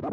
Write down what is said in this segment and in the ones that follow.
Lofi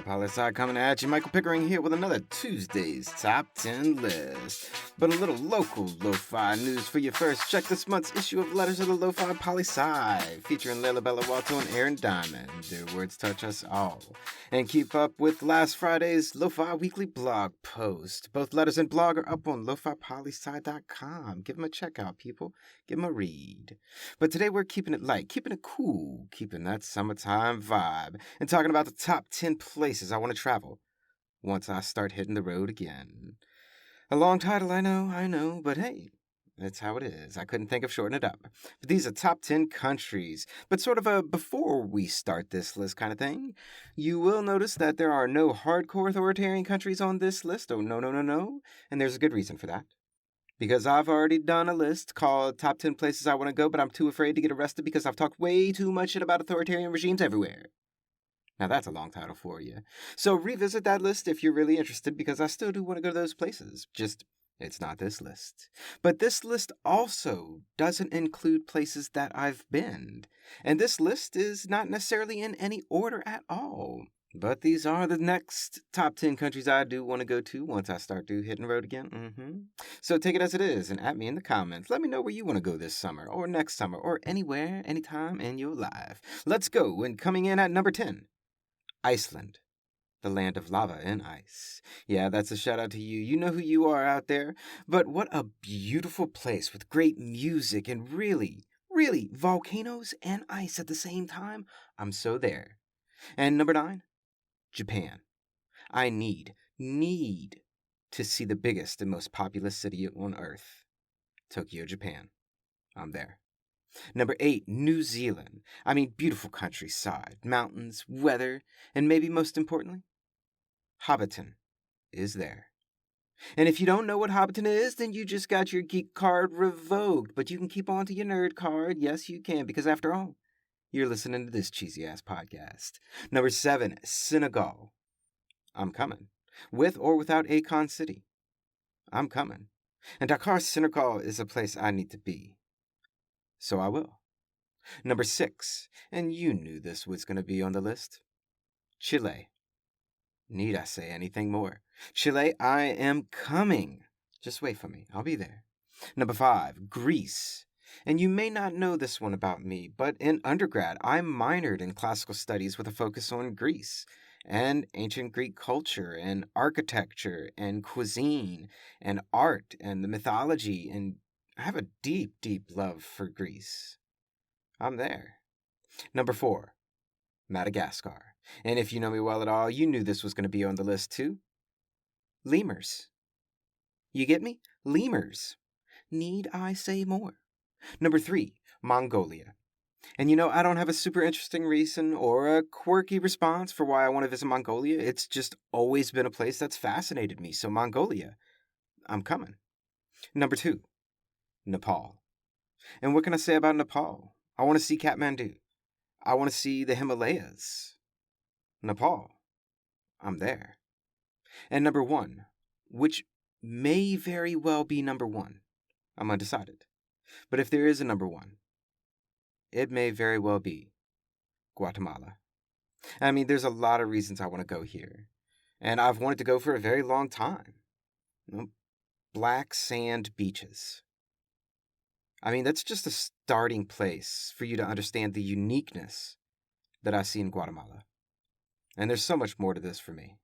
Poli Sci coming at you. Michael Pickering here with another Tuesday's Top 10 list. But a little local lo-fi news for you first. Check this month's issue of Letters of the Lofi Poli Sci, featuring Leila Bella Walto and Aaron Diamond. Their words touch us all. And keep up with last Friday's Lo-Fi Weekly blog post. Both letters and blog are up on lofipolisci.com. Give them a check out, people. Give them a read. But today we're keeping it light, keeping it cool, keeping that summertime vibe, and talking about the top 10 places I want to travel once I start hitting the road again. A long title, I know, but hey, that's how it is. I couldn't think of shortening it up. But these are top 10 countries, but sort of a before we start this list kind of thing. You will notice that there are no hardcore authoritarian countries on this list. Oh, no. And there's a good reason for that. Because I've already done a list called Top 10 Places I Want to Go, but I'm too afraid to get arrested because I've talked way too much shit about authoritarian regimes everywhere. Now that's a long title for you. So revisit that list if you're really interested, because I still do want to go to those places. Just, it's not this list. But this list also doesn't include places that I've been. And this list is not necessarily in any order at all. But these are the next top 10 countries I do want to go to once I start to hitting the road again. So take it as it is and at me in the comments. Let me know where you want to go this summer or next summer or anywhere, anytime in your life. Let's go. And coming in at number 10, Iceland, the land of lava and ice. Yeah, that's a shout out to you. You know who you are out there. But what a beautiful place with great music and really volcanoes and ice at the same time. I'm so there. And number 9, Japan. I need to see the biggest and most populous city on Earth, Tokyo, Japan. I'm there. Number 8, New Zealand. I mean, beautiful countryside, mountains, weather, and maybe most importantly, Hobbiton is there. And if you don't know what Hobbiton is, then you just got your geek card revoked, but you can keep on to your nerd card. Yes, you can, because after all, you're listening to this cheesy-ass podcast. Number 7, Senegal. I'm coming. With or without Akon City. I'm coming. And Dakar, Senegal is a place I need to be. So I will. Number 6, and you knew this was going to be on the list, Chile. Need I say anything more? Chile, I am coming. Just wait for me. I'll be there. Number 5, Greece. And you may not know this one about me, but in undergrad, I minored in classical studies with a focus on Greece and ancient Greek culture and architecture and cuisine and art and the mythology, and I have a deep love for Greece. I'm there. Number 4, Madagascar. And if you know me well at all, you knew this was going to be on the list too. Lemurs. You get me? Lemurs. Need I say more? Number 3, Mongolia. And you know, I don't have a super interesting reason or a quirky response for why I want to visit Mongolia. It's just always been a place that's fascinated me. So Mongolia, I'm coming. Number 2, Nepal. And what can I say about Nepal? I want to see Kathmandu. I want to see the Himalayas. Nepal, I'm there. And number 1, which may very well be number 1. I'm undecided. But if there is a number 1, it may very well be Guatemala. I mean, there's a lot of reasons I want to go here. And I've wanted to go for a very long time. Black sand beaches. I mean, that's just a starting place for you to understand the uniqueness that I see in Guatemala. And there's so much more to this for me.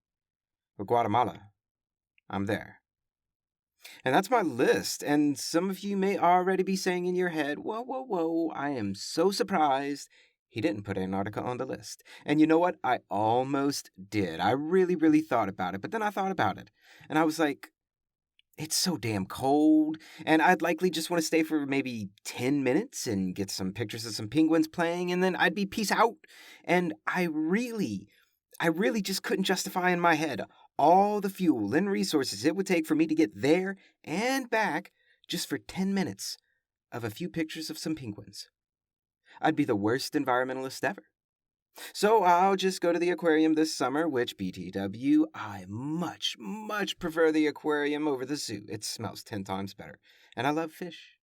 But Guatemala, I'm there. And that's my list, and some of you may already be saying in your head, whoa, I am so surprised he didn't put Antarctica on the list. And you know what? I almost did. I really thought about it, but then I thought about it, and I was like, it's so damn cold, and I'd likely just want to stay for maybe 10 minutes and get some pictures of some penguins playing, and then I'd be peace out. And I really just couldn't justify in my head all the fuel and resources it would take for me to get there and back just for 10 minutes of a few pictures of some penguins. I'd be the worst environmentalist ever. So I'll just go to the aquarium this summer, which, BTW, I much, much prefer the aquarium over the zoo. It smells 10 times better. And I love fish.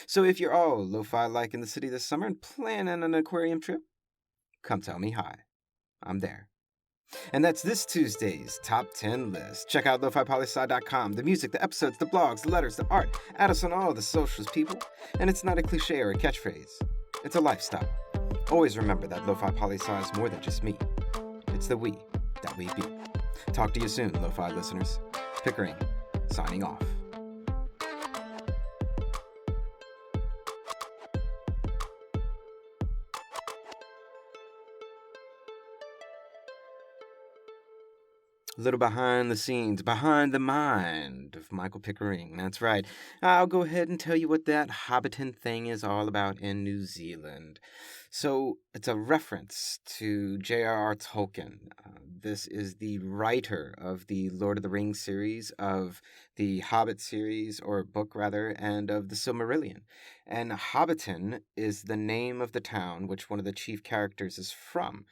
So if you're all lo-fi-like in the city this summer and planning an aquarium trip, come tell me hi. I'm there. And that's this Tuesday's Top 10 list. Check out lofipolisci.com. The music, the episodes, the blogs, the letters, the art. Add us on all the socials, people. And it's not a cliche or a catchphrase. It's a lifestyle. Always remember that Lofi Poli Sci is more than just me. It's the we that we be. Talk to you soon, Lo-Fi listeners. Pickering, signing off. A little behind the scenes, behind the mind of Michael Pickering. That's right. I'll go ahead and tell you what that Hobbiton thing is all about in New Zealand. So it's a reference to J.R.R. Tolkien. This is the writer of the Lord of the Rings series, of the Hobbit series, or book rather, and of the Silmarillion. And Hobbiton is the name of the town which one of the chief characters is from.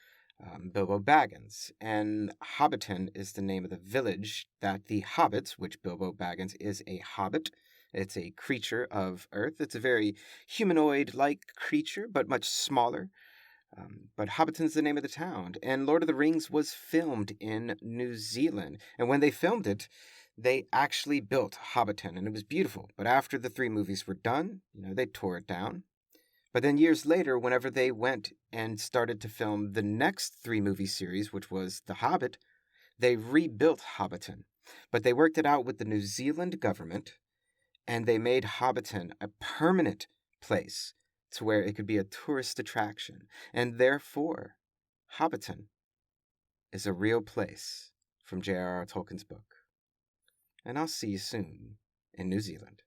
Bilbo Baggins, and Hobbiton is the name of the village that the hobbits, which Bilbo Baggins is a hobbit. It's a creature of Earth. It's a very humanoid-like creature, but much smaller. But Hobbiton's the name of the town, and Lord of the Rings was filmed in New Zealand. And when they filmed it, they actually built Hobbiton, and it was beautiful. But after the 3 movies were done, they tore it down. But then years later, whenever they went and started to film the next 3-movie series, which was The Hobbit, they rebuilt Hobbiton. But they worked it out with the New Zealand government, and they made Hobbiton a permanent place to where it could be a tourist attraction. And therefore, Hobbiton is a real place from J.R.R. Tolkien's book. And I'll see you soon in New Zealand.